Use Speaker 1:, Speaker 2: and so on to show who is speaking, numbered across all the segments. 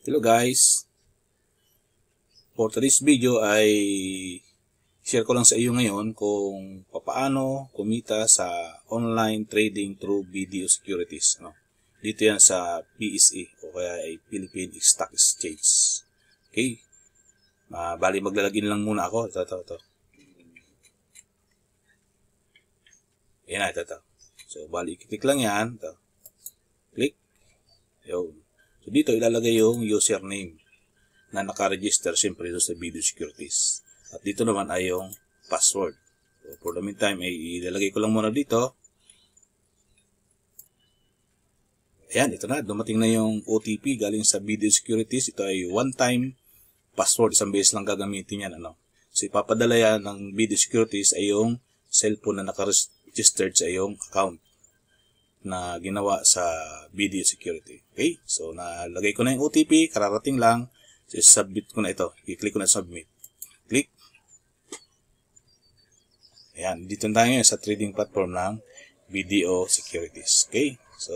Speaker 1: Hello guys, for today's video ay share ko lang sa iyo ngayon kung paano kumita sa online trading through BDO Securities. Dito yan sa PSE o kaya ay Philippine Stock Exchange. Okay, bali maglalagin lang muna ako. Ito. Yan na, ito. So bali i-click lang yan. Ito. Click. Yun. So dito ilalagay yung username na naka-register siyempre doon sa BDO Securities. At dito naman ay yung password. So for the meantime ay ilalagay ko lang muna dito. Ayan, ito na. Dumating na yung OTP galing sa BDO Securities. Ito ay one-time password. Isang beses lang gagamitin yan. So ipapadala yan ng BDO Securities ay yung cellphone na naka-registered sa iyong account na ginawa sa BDO Security. Okay? So, nalagay ko na yung OTP. Kararating lang. So, submit ko na ito. I-click ko na submit. Click. Ayan. Dito na tayo sa trading platform ng BDO Securities. Okay? So,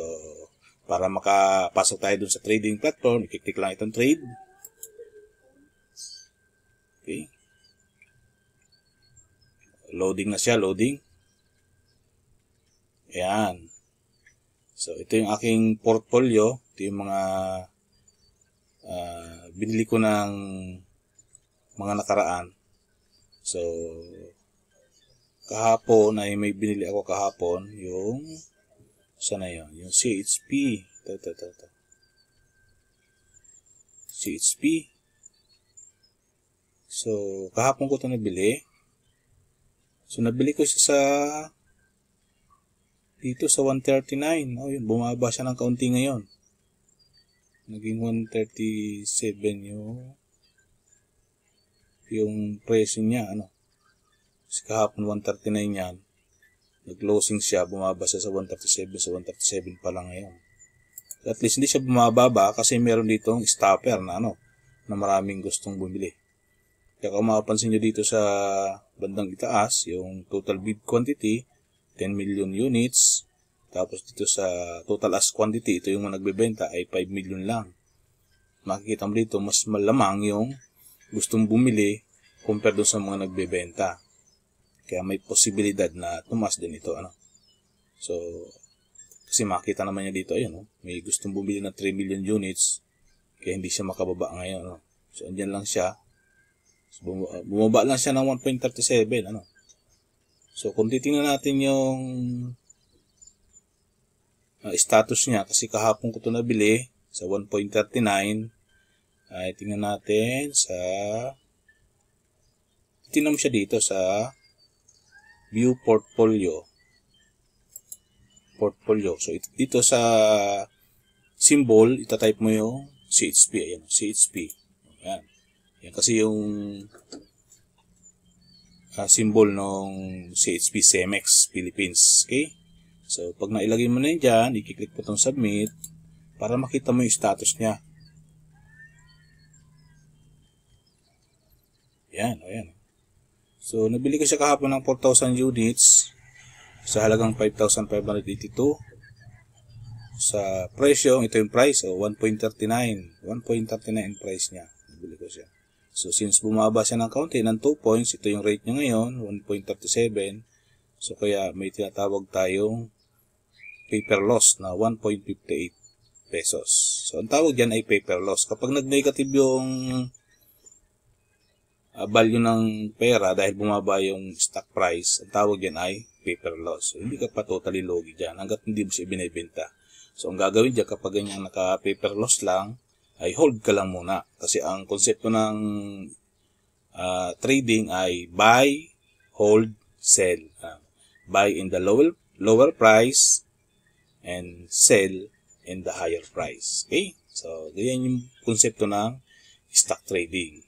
Speaker 1: para makapasok tayo dun sa trading platform, i-click lang itong trade. Okay? Loading na siya. Loading. Ayan. So, ito yung aking portfolio. Ito yung mga binili ko ng mga nakaraan. So, kahapon ay may binili ako kahapon. Yung, sana yun? Yung CHP. Ito. CHP. So, kahapon ko ito nabili. So, nabili ko siya sa dito sa 139. Yun, bumaba siya ng kaunti ngayon. Naging 137 yung presyo niya. Kasi kahapon 139 yan. Nag-closing siya, bumaba siya sa 137. Sa 137 pa lang ngayon. At least hindi siya bumababa kasi meron ditong stopper na na maraming gustong bumili. Kaya kung mapapansin nyo dito sa bandang itaas, yung total bid quantity, 10 million units. Tapos dito sa total ask quantity, ito yung nagbebenta ay 5 million lang. Makikita mo dito, mas malamang yung gustong bumili compare doon sa mga nagbebenta. Kaya may posibilidad na tumas din ito. So, kasi makita naman niya dito, ayun, may gustong bumili na 3 million units. Kaya hindi siya makababa ngayon. So, andyan lang siya. So, bumaba lang siya ng 1.37. So, kung titingnan natin yung status niya, kasi kahapon ko ito nabili sa 1.39, ay tingnan natin sa, tingnan mo siya dito sa view portfolio. So, dito sa symbol, itatype mo yung CHP. Ayan, CHP. Ayan. Yan kasi yung symbol ng CHP CEMEX Philippines. Okay? So, pag nailagay mo na yun dyan, i-click mo itong submit para makita mo yung status niya. Ayan. So, nabili ko siya kahapon ng 4,000 units sa halagang 5,582. Sa presyo, ito yung price, 1.39. 1.39 price niya. Nabili ko siya. So, since bumaba siya ng kaunti ng 2 points, ito yung rate niya ngayon, 1.37. So, kaya may tinatawag tayong paper loss na 1.58 pesos. So, ang tawag dyan ay paper loss. Kapag nag-negative yung value ng pera dahil bumaba yung stock price, ang tawag dyan ay paper loss. So, hindi ka pa totally logi dyan hanggat hindi mo siya binibenta. So, ang gagawin dyan kapag ganyan naka-paper loss lang, ay hold ka lang muna. Kasi ang konsepto ng trading ay buy, hold, sell. Buy in the lower price and sell in the higher price. Okay? So, ganyan yung konsepto ng stock trading.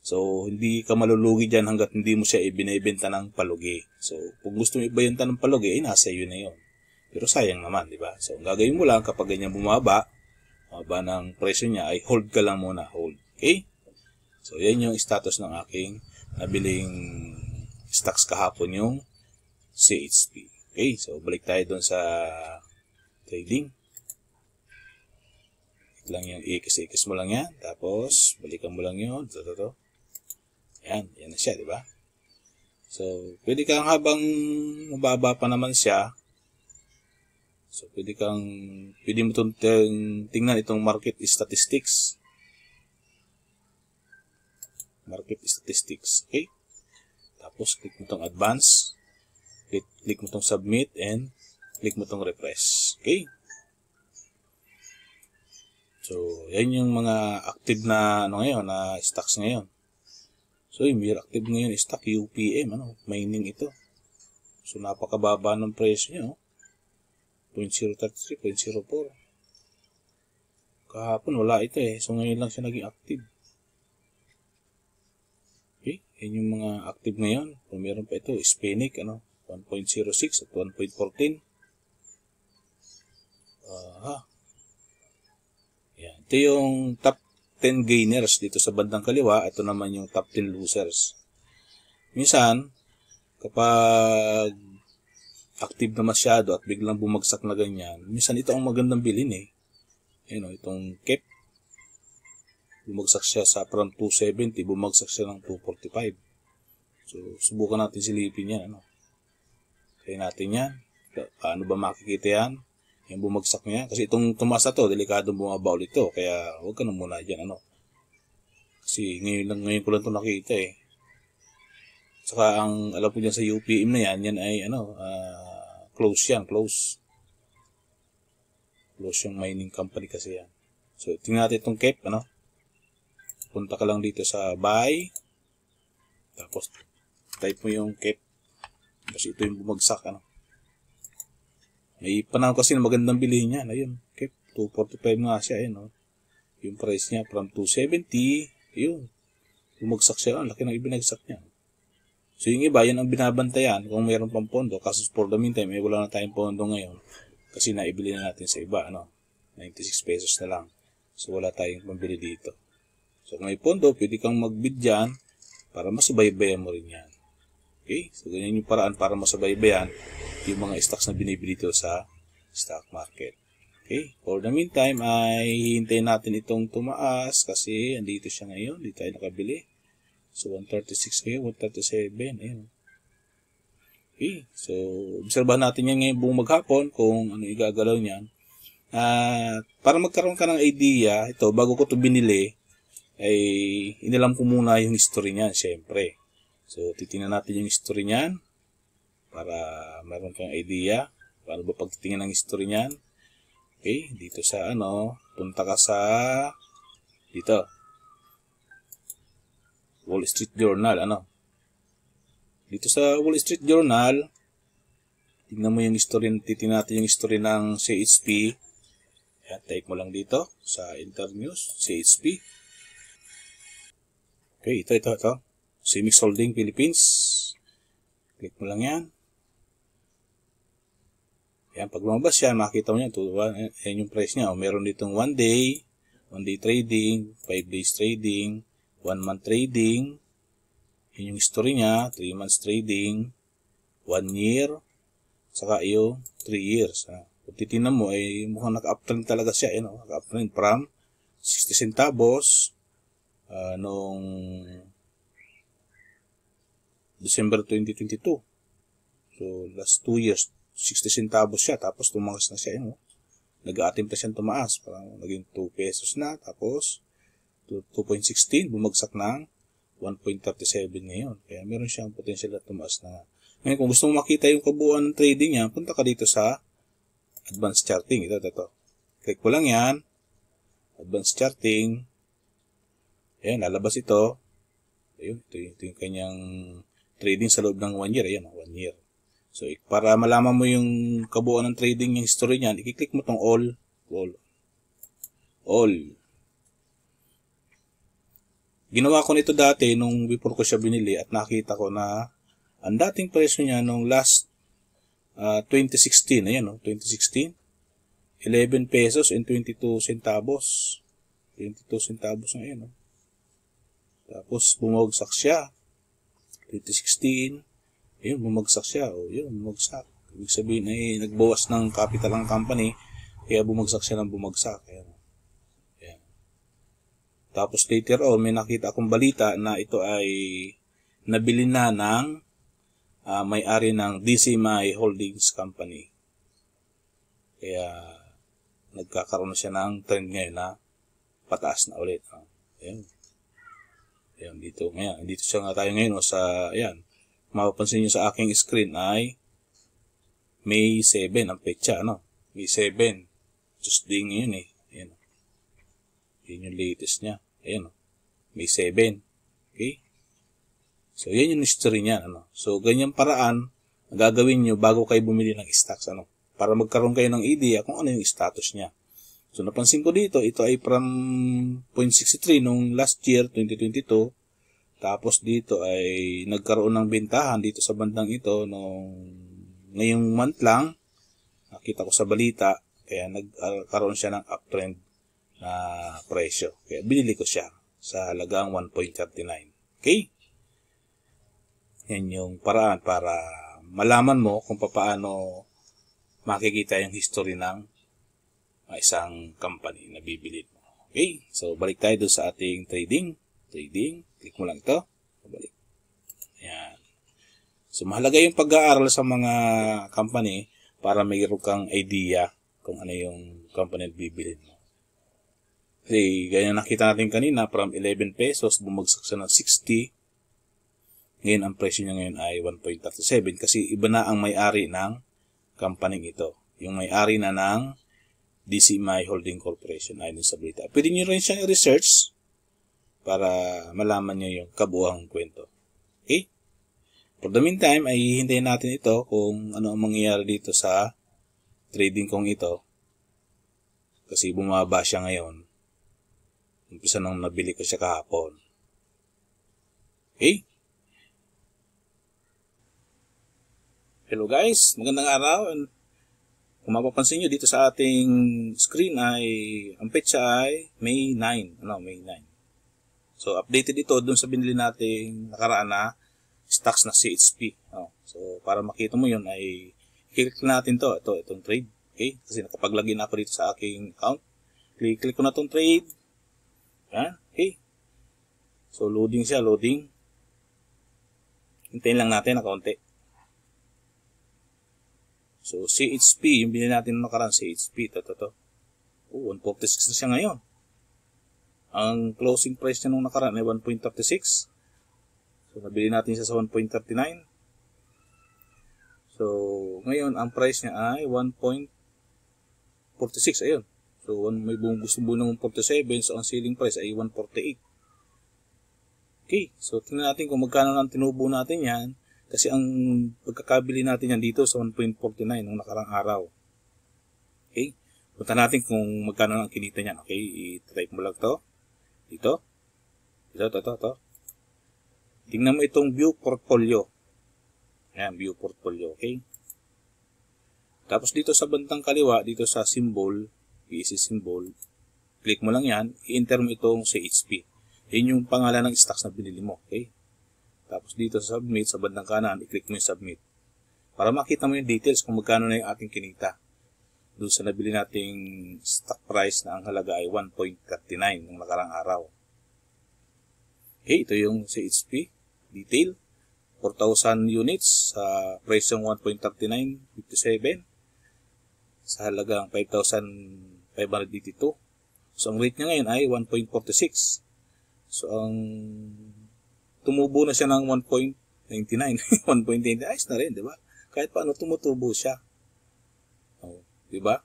Speaker 1: So, hindi ka malulugi dyan hanggat hindi mo siya ibinibenta ng palugi. So, kung gusto mo ibenta ng palugi, ay nasa iyo na yun. Pero sayang naman, di ba? So, ang gagawin mo lang kapag ganyan bumaba ng presyo niya ay hold ka lang muna, hold. Okay? So, yan yung status ng aking nabiling stocks kahapon, yung CHP. Okay? So, balik tayo doon sa trading. lang yung ikis-ikis mo lang yan. Tapos, balikan mo lang yun. Ito. Yan na siya, di ba? So, pwede kang habang mababa pa naman siya. So, pwede mo itong tingnan itong market statistics. Market statistics. Okay? Tapos, click mo itong advance. Click mo itong submit and click mo itong refresh. Okay? So, yan yung mga active na ngayon, na stocks ngayon. So, yung mere active ngayon stock UPM, mining ito. So, napakababa ng presyo niya, 0.033, 0.04. Kahapon wala ito So, ngayon lang siya naging active. Okay, yan yung mga active ngayon. Kung meron pa ito, Hispanic, 1.06 at 1.14. Yan. Ito yung top 10 gainers dito sa bandang kaliwa. Ito naman yung top 10 losers. Minsan, kapag active na masyado at biglang bumagsak na ganyan, minsan ito ang magandang bilhin itong KEP. Bumagsak siya from 270, bumagsak siya ng 245. So, subukan natin silipin yan. Try natin yan. Paano ba makikita yan? Yung bumagsak niya. Kasi itong tumaas na to, delikadong bumaba ulit ito. Kaya huwag ka na muna dyan. Kasi ngayon ko lang ito nakita Saka ang alam ko dyan sa UPM na yan ay close yan. Close yung mining company kasi yan. So, tingnan natin itong KEP. Punta ka lang dito sa buy. Tapos, type mo yung KEP. Kasi ito yung bumagsak. May panahon kasi na magandang bilhin niya. Ayun, KEP, 245 nga siya. Yung price niya from 270. Ayun, bumagsak siya. Ang laki ng ibinagsak niya. So, yung iba, yan ang binabantayan kung mayroon pang pondo. Kasi for the meantime, wala na tayong pondo ngayon. Kasi naibili na natin sa iba. 96 pesos na lang. So, wala tayong pambili dito. So, kung may pondo, pwede kang mag-bid dyan para masubaybayan mo rin yan. Okay? So, ganyan yung paraan para masubaybayan yung mga stocks na binibili dito sa stock market. Okay? For the meantime, ay hintayin natin itong tumaas kasi andito siya ngayon. Dito tayo nakabili. So, 136 ngayon, 137. Ayun. Okay? So, obserbahan natin yan ngayon buong maghapon kung ano igagalaw niyan. Para magkaroon ka ng idea, ito, bago ko ito binili, ay inilam ko muna yung history niyan, syempre. So, titingnan natin yung history niyan para meron kang idea. Paano ba pagtitingnan ng history niyan? Okay, dito sa punta ka sa dito. Wall Street Journal, Dito sa Wall Street Journal, tingnan mo yung history, titingnan natin yung history ng CHP. Ayan, type mo lang dito sa Internews, CHP. Okay, ito. CEMEX Holding Philippines. Click mo lang yan. Yan, pag lumabas yan, makikita mo yan. Yan yung price niya. Meron ditong 1 day trading, 5 days trading, 1 month trading. Yan yung history niya. 3 months trading, 1 year, saka yung 3 years. Kung titignan mo, ay mukhang naka-uptrend talaga siya. Naka-uptrend from 60 centavos noong December 2022. So, last 2 years, 60 centavos siya. Tapos, tumakas na siya. Nag-a-attempt na siyang tumaas. Parang naging 2 pesos na. Tapos, 2.16. Bumagsak ng 1.37 ngayon. Kaya meron siyang potential na tumaas na. Ngayon, kung gusto mo makita yung kabuuan ng trading niya, punta ka dito sa advanced charting. Ito. Click mo lang yan. Advanced charting. Ayan, lalabas ito. Ayun, ito yung kanyang trading sa loob ng 1 year. Ayan, 1 year. So, para malaman mo yung kabuuan ng trading, yung history niyan, i-click mo itong all. Ginawa ko nito dati nung before ko siya binili at nakita ko na ang dating presyo niya nung last 2016. Ayan, 2016. 11 pesos and 22 centavos. 22 centavos na yan. Tapos, bumagsak siya. 2016. Ayun, bumagsak siya. Bumagsak. Ibig sabihin ay nagbawas ng capital ang company. Kaya bumagsak siya ng bumagsak. Tapos later on, may nakita akong balita na ito ay nabili na ng may-ari ng DCMI Holdings Company. Kaya nagkakaroon na siya ng trend ngayon na pataas na ulit. Ayan. Ayan, dito siya nga tayo ngayon sa, ayan, mapapansin nyo sa aking screen ay May 7 ang petsa, May 7. Tuesday ngayon eh. Ayan. Yan yung latest niya. Ayan, May 7. Okay? So, yan yung history niya, So, ganyan paraan ang gagawin nyo bago kayo bumili ng stocks, Para magkaroon kayo ng idea kung ano yung status niya. So, napansin ko dito, ito ay from 0.63 nung last year, 2022. Tapos dito ay nagkaroon ng bentahan dito sa bandang ito nung ngayong month lang. Nakita ko sa balita, kaya nagkaroon siya ng uptrend na presyo. Kaya binili ko siya sa halagang 1.39. Okay? Yan yung paraan para malaman mo kung paano makikita yung history ng isang company na bibili mo. Okay? So, balik tayo doon sa ating trading. Click mo lang ito. Balik. Ayan. So, mahalaga yung pag-aaral sa mga company para mayroon kang idea kung ano yung company na bibili mo. Kasi, ganyan nakita natin kanina, from 11 pesos, bumagsak siya ng 60. Ngayon, ang presyo niya ngayon ay 1.37 kasi iba na ang may-ari ng company ito. Yung may-ari na ng DCMI Holding Corporation ayon sa balita. Pwede nyo rin siyang i-research para malaman nyo yung kabuuang kwento. Okay? For the meantime, ay hihintayin natin ito kung ano ang mangyayari dito sa trading kong ito. Kasi bumaba siya ngayon. Umpisa nang nabili ko siya kahapon. Okay? Hello guys, magandang araw. Kung mapapansin nyo dito sa ating screen ay ang petsa ay May 9. May 9. So updated ito dun sa binili nating nakaraan na stocks na CHP. So para makita mo yun ay click natin itong trade. Okay? Kasi nakapag-login ako dito sa aking account. Click ko na itong trade. Yan. Okay. So loading siya, loading. Hintayin lang natin na kaunti. So, CHP, yung binili natin nung nakaraan, CHP, ito. 146 na siya ngayon. Ang closing price niya nung nakaraan ay 1.36. So, nabili natin siya sa 1.39. So, ngayon, ang price niya ay 1.46, ayun. So, may gusto buo ng 147, so ang ceiling price ay 148. Okay, so tingnan natin kung magkano lang tinubo natin yan. Kasi ang pagkakabili natin yan dito sa 1.49 nung nakarang araw. Okay? Punta natin kung magkano ang kinita niyan. Okay? I-type mo lang to. Dito. Ito. Tingnan mo itong view portfolio. Ayan, view portfolio. Okay? Tapos dito sa bandang kaliwa, dito sa symbol, PEC symbol, click mo lang yan. I-enter mo itong CHP. Yan yung pangalan ng stocks na binili mo. Okay? Tapos dito sa submit, sa bandang kanan, i-click mo yung submit. Para makita mo yung details kung magkano na yung ating kinita. Doon sa nabili nating stock price na ang halaga ay 1.39 ng nakarang araw. Okay, ito yung CHP detail. 4,000 units sa price yung 1.3957 sa halagang 5,582. So, ang rate niya ngayon ay 1.46. So, ang tumubo na siya ng 1.99. 1.99. Ayos na rin, di ba? Kahit paano tumutubo siya. Di ba?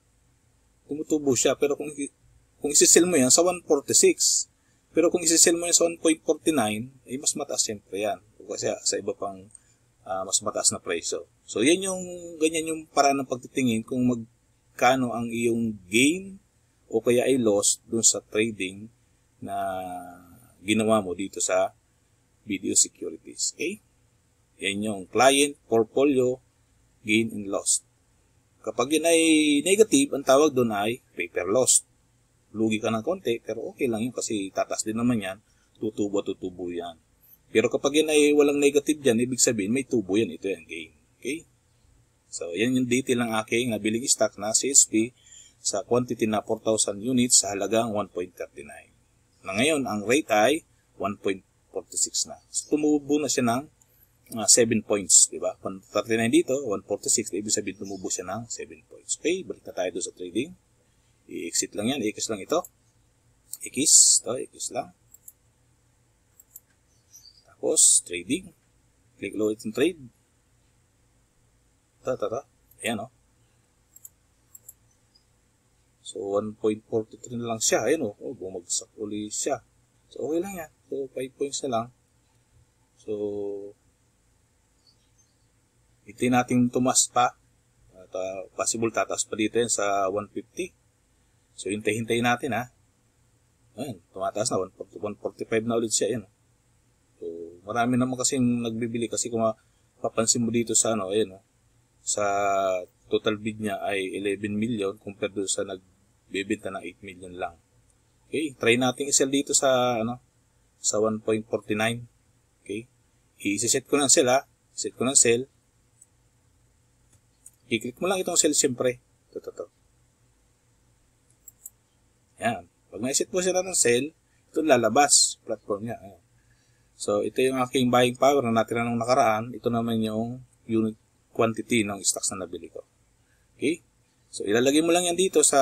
Speaker 1: Tumutubo siya. Pero kung isi-sell mo yan sa 146, pero kung isi-sell mo yan sa 1.49, ay mas mataas siyempre yan. Kasi sa iba pang mas mataas na presyo. So, ganyan yung paraan ng pagtitingin kung magkano ang iyong gain o kaya ay loss dun sa trading na ginawa mo dito sa Video Securities. Okay? Yan yung client portfolio gain and loss. Kapag yun ay negative, ang tawag doon ay paper loss. Lugi ka ng konti, pero okay lang yun kasi tataas din naman yan. Tutubo yan. Pero kapag yun ay walang negative dyan, ibig sabihin may tubo yan. Ito yung gain. Okay? So, yan yung detail ng aking nabiling stock na CSP sa quantity na 4,000 units sa halagang 1.39. Na ngayon, ang rate ay 1.46 na. So, tumubo na siya ng 7 points, di ba? 139 dito, 146, ibig sabihin tumubo siya ng 7 points. Okay, balik na tayo doon sa trading. I-exit lang yan, i-X lang ito. X lang. Tapos, trading. Click ulit yung trade. Ayan, oh. So, 1.43 na lang siya. Ayan, oh. Bumagsak ulit siya. So, okay lang yan. So, 5 points na lang. So, hindi natin tumas pa. At, possible tataas pa dito yan sa 150. So, hintay-hintayin natin, ha. Ayan, tumataas na. 145 na ulit siya. Ayan. So, marami naman kasing nagbibili. Kasi kung papansin mo dito sa, ayan, sa total bid niya ay 11 million compared doon sa nagbibenta ng 8 million lang. Okay, try natin i-sell dito sa, sa 1.49. Okay, i-set ko ng sell, ha. Set ko ng sell. I-click mo lang itong sell siyempre. Ito. Yan. Pag na-set mo sila ng sell, ito lalabas. Platform niya. Ayan. So, ito yung aking buying power na natira nung nakaraan. Ito naman yung unit quantity ng stocks na nabili ko. Okay? So, ilalagay mo lang yan dito sa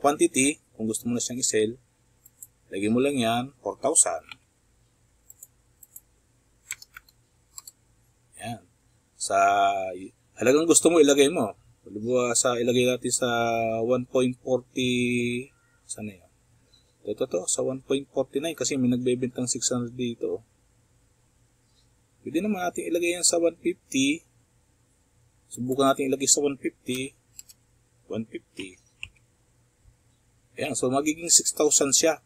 Speaker 1: quantity. Kung gusto mo na siyang i-sell, lagay mo lang yan, 4,000. Yan. Sa halagang gusto mo, ilagay mo. Ilagay natin sa 1.40, sana yan? Ito, sa 1.49 kasi may nagbebentang 600 dito. Pwede naman natin ilagay yan sa 150. Subukan natin ilagay sa 150. 150. Ayan, so magiging 6,000 siya.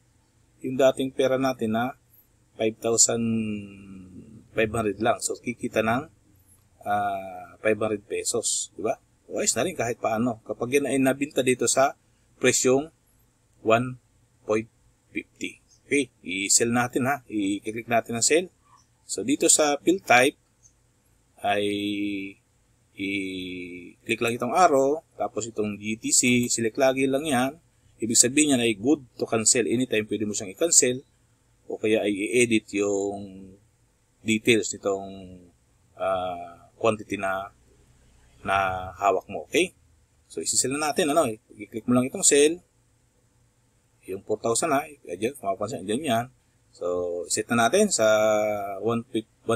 Speaker 1: Yung dating pera natin na 5,500 lang. So, kikita ng 500 pesos. Diba? Wise na rin kahit paano. Kapag yan ay nabinta dito sa presyong 1.50. Okay, i-sell natin, ha. I-click natin ang sell. So, dito sa fill type ay i-click lang itong arrow, tapos itong GTC, select lagi lang yan. Ibig sabihin yan ay good to cancel. Anytime pwede mo siyang i-cancel o kaya ay i-edit yung details nitong quantity na hawak mo. Okay? So, isi-sell na natin. I-click mo lang itong sell. Yung 4,000 na, kung mapapansin, dyan yan. So, set na natin sa 1.50.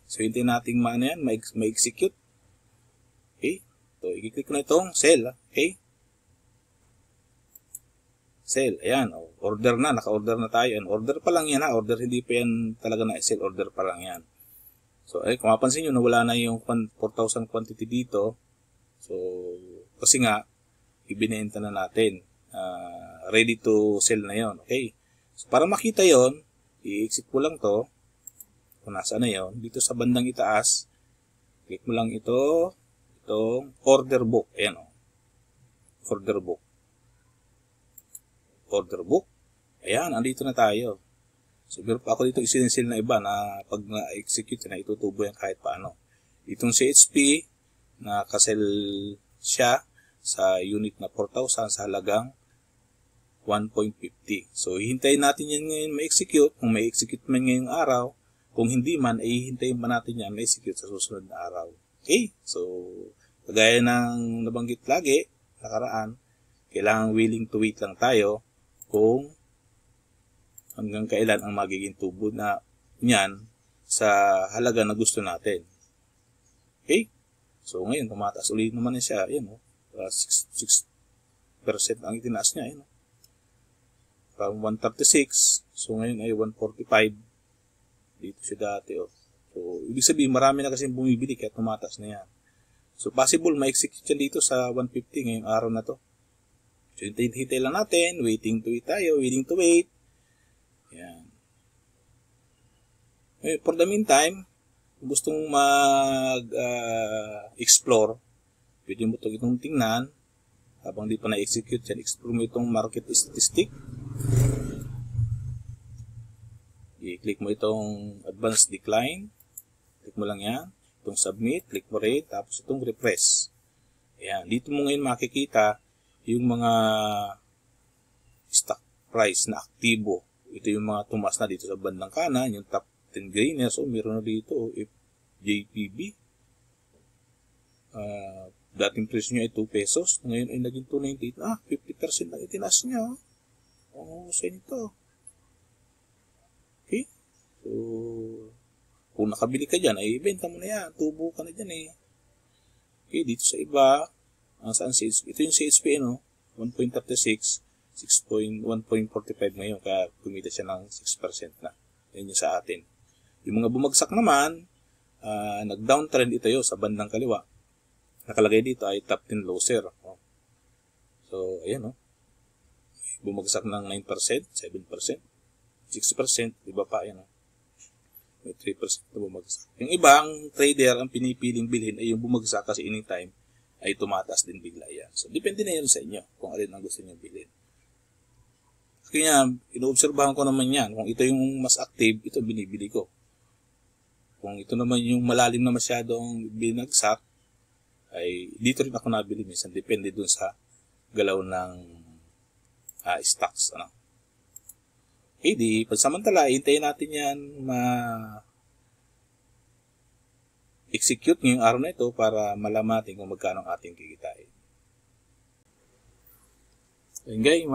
Speaker 1: So, hintayin natin ma-execute. Okay? So, i-click ko na itong sell. Okay? Sell. Ayan. Order na. Naka-order na tayo. Order pa lang yan, ha. Order, hindi pa yan talaga na-sell. Order pa lang yan. So, kung mapapansin nyo, nawala na yung 4,000 quantity dito. So, kasi nga, ibinenta na natin. Ready to sell na yon. Okay? So, para makita yon, i-exit ko lang to. Kung nasaan na yon, dito sa bandang itaas, click mo lang itong order book. Ayan, order book. Order book. Ayan, andito na tayo. So, meron pa ako dito isinsil na iba na pag na-execute na itutubo yan kahit paano. Itong CHP, nakasell siya sa unit na 4,000 sa halagang 1.50. So, hihintayin natin yan ngayon ma-execute. Kung ma-execute man ngayong araw, kung hindi man, ay hihintayin pa natin yan ma-execute sa susunod na araw. Okay? So, kagaya ng nabanggit lagi, nakaraan, kailangan willing to wait lang tayo kung hanggang kailan ang magiging tubo na niyan sa halaga na gusto natin. Okay? So, ngayon, tumataas ulit naman siya. Ayan, 6% ang itinaas niya. Ayan, from 136, so ngayon ay 145. Dito siya dati. So, ibig sabihin, marami na kasi bumibili kaya tumataas na yan. So, possible ma-execute yan dito sa 150 ngayong araw na to. So, hintay lang natin. Waiting to wait tayo. Willing to wait. Yan. For the meantime, kung gustong mag-explore, pwede mo itong tingnan. Habang di pa na-execute yan, explore mo itong market statistic. I-click mo itong advanced decline. Click mo lang yan. Itong submit, click mo rin. Tapos itong refresh. Ayan. Dito mo ngayon makikita yung mga stock price na aktibo. Ito yung mga tumaas na dito sa bandang kanan, yung top 10 gainers. So, meron na dito, JPB. Dating presyo niya ay 2 pesos. Ngayon ay naging 2.98. 50% lang itinaas niya. Sa nito. Okay? So, kung nakabili ka dyan, ay ibenta mo na yan. Tubo ka na dyan eh. Okay, dito sa iba, saan ito yung CHP, 1.36, 1.45 ngayon, kaya kumita siya ng 6% na. Yan yung sa atin. Yung mga bumagsak naman, nag-downtrend ito yun sa bandang kaliwa. Nakalagay dito ay top 10 loser. So, ayan bumagsak ng 9%, 7%, 6%, iba pa, ayan may 3% na bumagsak. Yung ibang trader, ang pinipiling bilhin ay yung bumagsak kasi anytime ay tumataas din bigla yan. So, depende na yun sa inyo kung alin ang gusto nyo bilhin. Kaya, inoobserbahan ko naman yan. Kung ito yung mas active, ito binibili ko. Kung ito naman yung malalim na masyadong binagsak, ay dito rin ako nabili minsan. Depende dun sa galaw ng stocks. Okay, di pansamantala, hintayin natin yan execute ngayong araw na ito para malaman natin kung magkano ang ating kikitain. Ayun guys,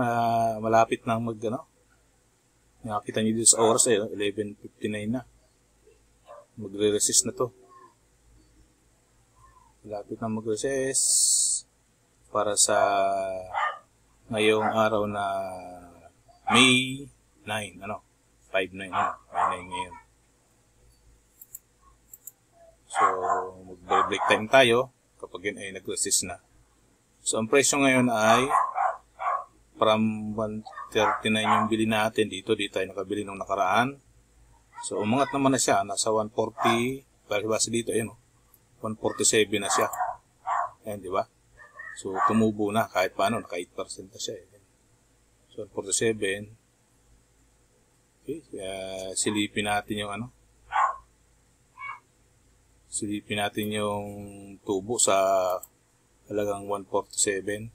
Speaker 1: malapit na nakakita nyo dito sa oras 11:59 na. Magre-resist na to. Malapit na mag-resist para sa ngayong araw na May 9, 5-9, May 9 ngayon. So, mag-break time tayo kapag yun ay nag-resist na. So, ang presyo ngayon ay from 139 yung bili natin dito tayo nakabili nung nakaraan. So, umangat naman na siya, nasa 140, base dito, 147 na siya. Ayan, di ba? So, tumubo na kahit paano, naka 8% na siya. So, 147. Okay, silipin natin yung silipin natin yung tubo sa halagang 147.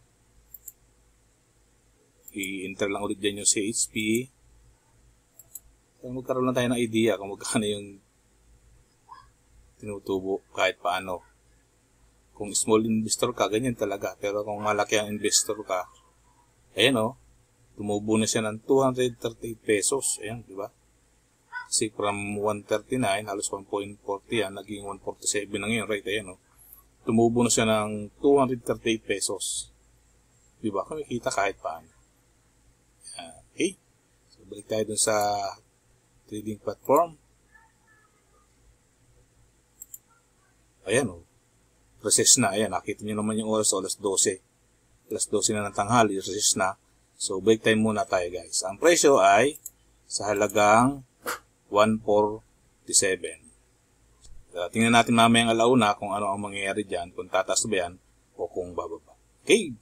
Speaker 1: I-enter lang ulit dyan yung CHP. So, magkaroon lang tayo ng idea kung magkano yung tinutubo kahit paano. Kung small investor ka, ganyan talaga. Pero kung malaki ang investor ka, ayan tumubo na siya ng 238 pesos. Ayan, di ba? Kasi from 139, halos 1.40 yan, naging 147 na ngayon, right? Ayan, tumubo na siya ng 238 pesos. Di ba? Kumikita kahit paano. Okay. So, balik tayo dun sa trading platform. Ayan, resist na. Ayan, nakita nyo naman yung oras, alas 12. Alas 12 na ng tanghali, resist na. So, break time muna tayo, guys. Ang presyo ay sa halagang 147. Tingnan natin mamayang alauna kung ano ang mangyayari dyan, kung tataas ba yan o kung bababa. Okay.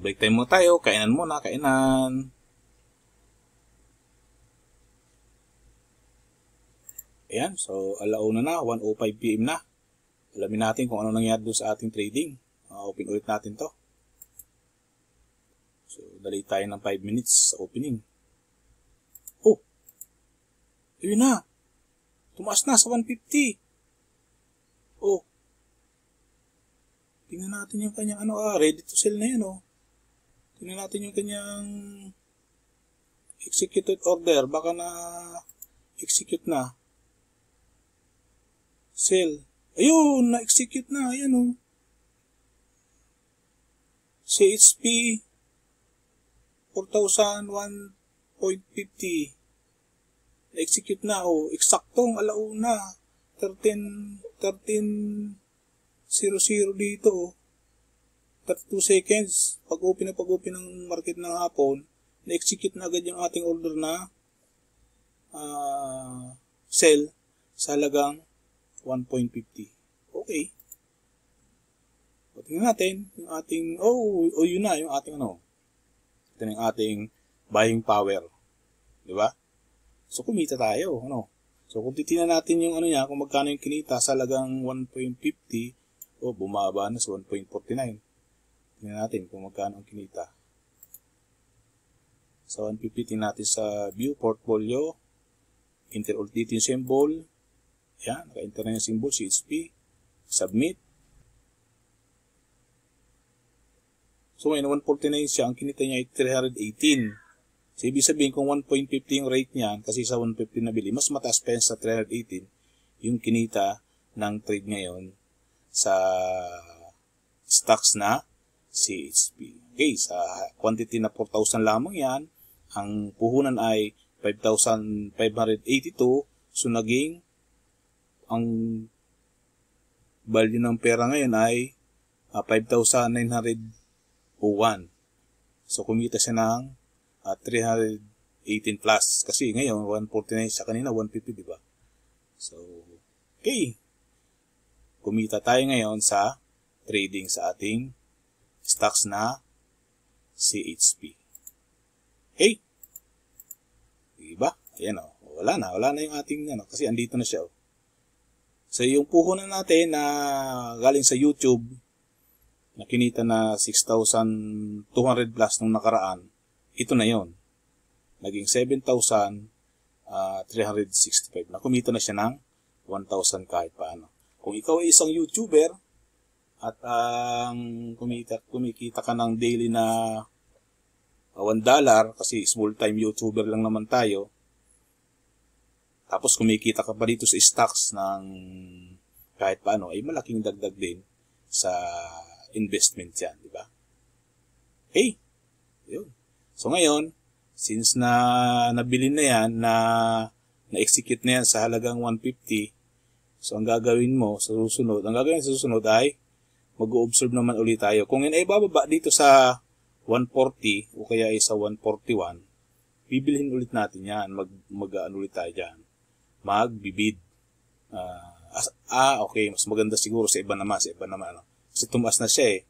Speaker 1: Break time muna tayo. Kainan muna, kainan. Ayan, so alauna na, 1:05 PM na. Alamin natin kung ano nangyari doon sa ating trading. Open ulit natin to. So, dali tayo ng 5 minutes sa opening. Yun na. Tumaas na sa 150. Tingnan natin yung kanyang ready to sell na yan Tingnan natin yung kanyang executed order. Baka na execute na. Sell. Ayun, na-execute na. Ayan CHP 4,001.50. Na-execute na. Eksaktong alauna. 13:00 dito. 32 seconds. Pag-open ng market ng hapon, na-execute na agad yung ating order na sell sa halagang 1.50. Okay. Tingnan natin yung ating, yun na, yung ating ito na yung ating buying power. Diba? So, kumita tayo, So, kung titingnan natin yung niya, kung magkano yung kinita sa halagang 1.50, bumaba na sa 1.49. Tingnan natin kung magkano ang kinita. Sa 150, tingnan natin sa view, portfolio. Enter ulit dito yung symbol. Yan, naka-enter na yung symbol, CHP. Submit. So ngayon, 149 siya. Ang kinita niya ay 318. So ibig sabihin, kung 1.50 yung rate niyan, kasi sa 150 na bili, mas mataas pa yan sa 318 yung kinita ng trade ngayon sa stocks na CHP. Okay, sa quantity na 4,000 lamang yan, ang puhunan ay 5,582. So naging ang value ng pera ngayon ay 5,901. So kumita siya ng 318 plus. Kasi ngayon 149 siya, kanina 150, di ba? So okay. Kumita tayo ngayon sa trading sa ating stocks na CHP. Okay? Diba? Ayan o. Wala na yung ating, kasi andito na siya o. So, yung puhunan natin na galing sa YouTube, na kinita na 6,200 plus nung nakaraan, ito na yon. Naging 7,365. Na kumita na siya ng 1,000 kahit paano. Kung ikaw ay isang YouTuber, at kumikita ka ng daily na $1, kasi small-time YouTuber lang naman tayo, tapos kumikita ka pa dito sa stocks ng kahit paano, ay malaking dagdag din sa investment yan, di ba? Okay. Yun. So ngayon, since nabili na yan, na-execute na yan sa halagang 150, so ang gagawin sa susunod ay mag-o-observe naman ulit tayo. Kung yun ay bababa dito sa 140 o kaya ay sa 141, bibilhin ulit natin yan. Mag-ano ulit tayo dyan. Magbibid. Okay. Mas maganda siguro sa iba naman. No? Kasi tumaas na siya eh.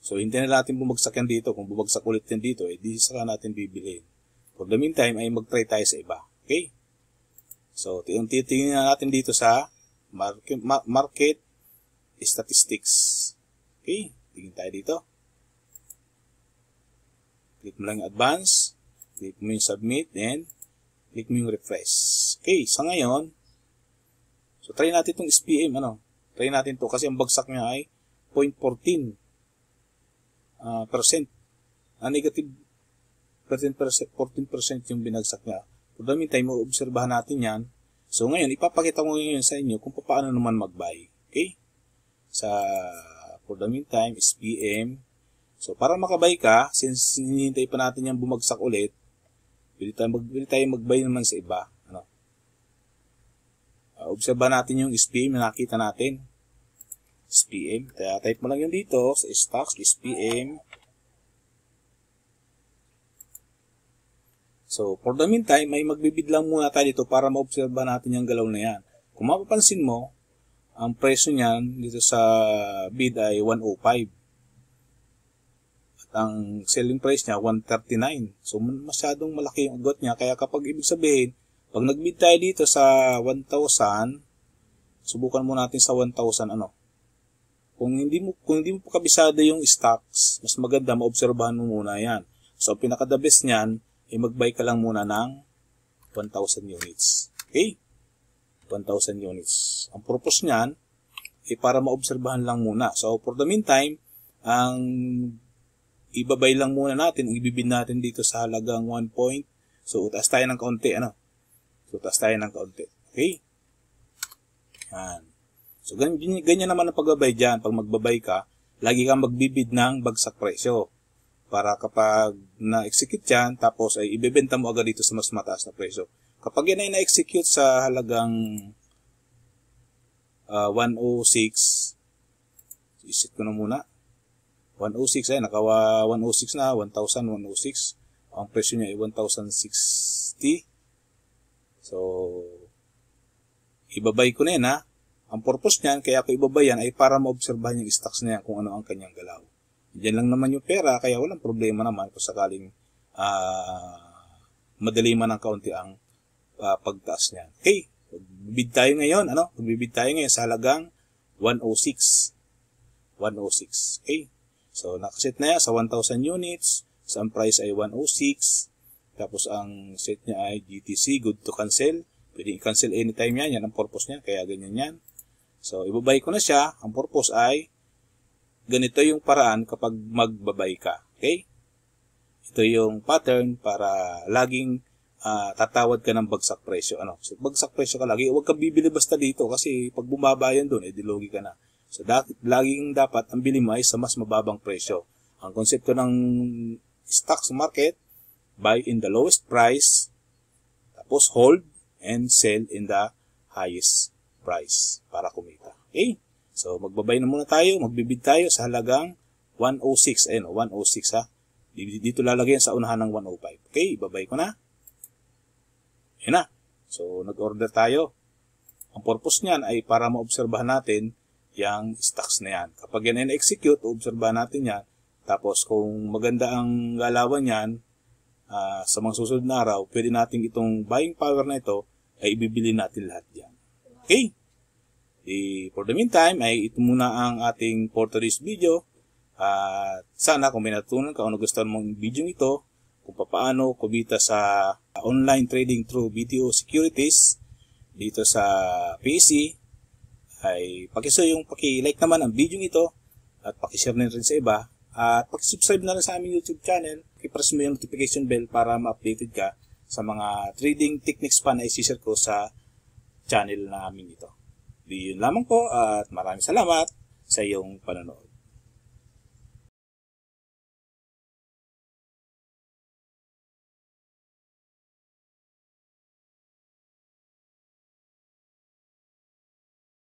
Speaker 1: So, hindi na natin bumagsak yan dito. Kung bumagsak ulit yan dito, di saka natin bibilhin. For the meantime, ay mag-try tayo sa iba. Okay? So, titingnan natin dito sa market statistics. Okay? Tingin tayo dito. Click mo lang yung advance. Click mo yung submit. Then, click mo yung refresh. Okay. Sa ngayon, so try natin itong SPM. Try natin to kasi ang bagsak niya ay 0.14%. Negative 14% yung binagsak niya. For the meantime, maobserbahan natin yan. So ngayon, ipapakita ko ngayon sa inyo kung paano naman mag-buy. Okay? For the meantime, SPM. So, para makabay ka, since hinihintay pa natin yung bumagsak ulit, pwede tayo mag-buy naman sa iba. Obserba natin yung SPM na nakita natin. SPM. Kaya type mo lang yun dito sa stocks, SPM. So, for the meantime, may magbibid lang muna tayo dito para maobserba natin yung galaw na yan. Kung mapapansin mo, ang presyo niyan dito sa bid ay 105. Ang selling price niya, 139. So, masyadong malaki yung agot niya. Kaya kapag ibig sabihin, pag nag-bid tayo dito sa 1,000, subukan mo natin sa 1,000 Kung hindi mo pa kabisado yung stocks, mas maganda maobserbahan mo muna yan. So, pinaka-the best niyan, ay mag-buy ka lang muna ng 1,000 units. Okay? 1,000 units. Ang purpose niyan, ay para maobserbahan lang muna. So, for the meantime, ang ibabay lang muna natin, ang ibibid natin dito sa halagang 1 point. So, taas tayo ng kaunti, So, taas tayo ng kaunti. Okay? Yan. So, ganyan naman ang pagbabay dyan. Pag magbabay ka, lagi kang magbibid ng bagsak presyo. Para kapag na-execute yan, tapos ay ibebenta mo agad dito sa mas mataas na presyo. Kapag yan ay na-execute sa halagang 106, isit ko na muna. 106 ay naka 106 na, 1,106. Ang presyo niya ay 1,060. So, ibabay ko na yan Ang purpose niyan, kaya ako ibabay yan, ay para maobserbahan yung stocks na yan kung ano ang kanyang galaw. Diyan lang naman yung pera, kaya walang problema naman kung sakaling madali man ng kaunti ang pagtaas niyan. Okay, magbibid tayo ngayon, Magbibid tayo ngayon sa halagang 106. 106. Okay. So, nakaset na yan sa 1,000 units. So, ang price ay 106. Tapos ang set niya ay GTC, good to cancel. Pwede i-cancel anytime yan. Yan ang purpose niya. Kaya ganyan yan. So, ibabay ko na siya. Ang purpose ay ganito yung paraan kapag magbabay ka. Okay? Ito yung pattern para laging tatawad ka ng bagsak presyo. So, bagsak presyo ka lagi. Huwag kang bibili basta dito kasi pag bumaba yan doon, dilugi ka na. So, laging dapat ang bili mo ay sa mas mababang presyo. Ang konsepto ng stocks market, buy in the lowest price, tapos hold and sell in the highest price para kumita. Okay? So, magbabay na muna tayo. Magbibid tayo sa halagang 106. Ayun, 106 ha. Dito lalagyan sa unahan ng 105. Okay? Ibabay ko na. Yun na. So, nag-order tayo. Ang purpose niyan ay para maobserbahan natin yung stocks na yan. Kapag yan ay na-execute, obserbahan natin yan. Tapos, kung maganda ang galawan yan, sa mga susunod na araw, pwede natin itong buying power na ito ay ibibili natin lahat yan. Okay? For the meantime, ay ito muna ang ating for today's video. Sana kung may natutunan ka o nagustuhan mong video ito, kung paano kumita sa online trading through BTO Securities dito sa PC, ay paki-like naman ang video ito at paki-share na rin sa iba at paki-subscribe na rin sa aming YouTube channel. I-press mo yung notification bell para ma-updated ka sa mga trading techniques pa na i-share ko sa channel namin ito. Yun lamang po at maraming salamat sa iyong panonood.